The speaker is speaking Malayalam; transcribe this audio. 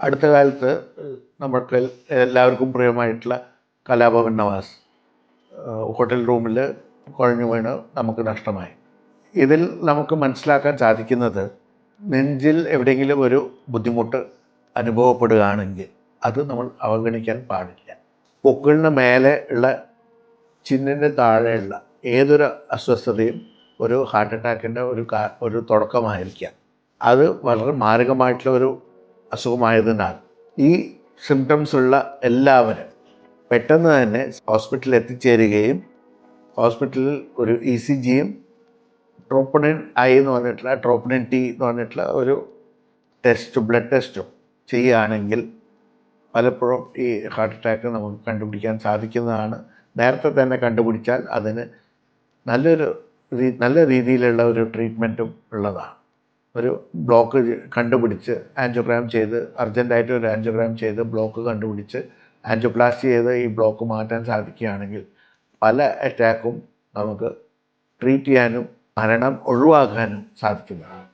അടുത്ത കാലത്ത് നമ്മൾക്ക് എല്ലാവർക്കും പ്രിയമായിട്ടുള്ള കലാഭവൻ നവാസ് ഹോട്ടൽ റൂമിൽ കുഴഞ്ഞു വീണ് നമുക്ക് നഷ്ടമായി. ഇതിൽ നമുക്ക് മനസ്സിലാക്കാൻ സാധിക്കുന്നത്, നെഞ്ചിൽ എവിടെയെങ്കിലും ഒരു ബുദ്ധിമുട്ട് അനുഭവപ്പെടുകയാണെങ്കിൽ അത് നമ്മൾ അവഗണിക്കാൻ പാടില്ല. പൊക്കിളിന് മേലെ ഉള്ള ചിന്നിൻ്റെ താഴെയുള്ള ഏതൊരു അസ്വസ്ഥതയും ഒരു ഹാർട്ട് അറ്റാക്കിൻ്റെ ഒരു തുടക്കമായിരിക്കാം. അത് വളരെ മാരകമായിട്ടുള്ള ഒരു അസുഖമായതിനാൽ ഈ സിംറ്റംസ് ഉള്ള എല്ലാവരും പെട്ടെന്ന് തന്നെ ഹോസ്പിറ്റലിൽ എത്തിച്ചേരുകയും ഹോസ്പിറ്റലിൽ ഒരു ECGയും ട്രോപ്പണിൻ ഐ എന്ന് പറഞ്ഞിട്ടുള്ള ട്രോപ്പണിൻ ടി എന്ന് പറഞ്ഞിട്ടുള്ള ഒരു ബ്ലഡ് ടെസ്റ്റും ചെയ്യുകയാണെങ്കിൽ പലപ്പോഴും ഈ ഹാർട്ട് അറ്റാക്ക് നമുക്ക് കണ്ടുപിടിക്കാൻ സാധിക്കുന്നതാണ്. നേരത്തെ തന്നെ കണ്ടുപിടിച്ചാൽ അതിന് നല്ല രീതിയിലുള്ള ഒരു ട്രീറ്റ്മെൻറ്റും ഉള്ളതാണ്. ഒരു ബ്ലോക്ക് കണ്ടുപിടിച്ച് ആൻജിയോഗ്രാം ചെയ്ത് അർജൻറ്റായിട്ട് ഒരു ആൻജിയോഗ്രാം ചെയ്ത് ബ്ലോക്ക് കണ്ടുപിടിച്ച് ആൻജിയോപ്ലാസ്റ്റി ചെയ്ത് ഈ ബ്ലോക്ക് മാറ്റാൻ സാധിക്കുകയാണെങ്കിൽ പല അറ്റാക്കും നമുക്ക് ട്രീറ്റ് ചെയ്യാനും മരണം ഒഴിവാക്കാനും സാധിക്കുന്നതാണ്.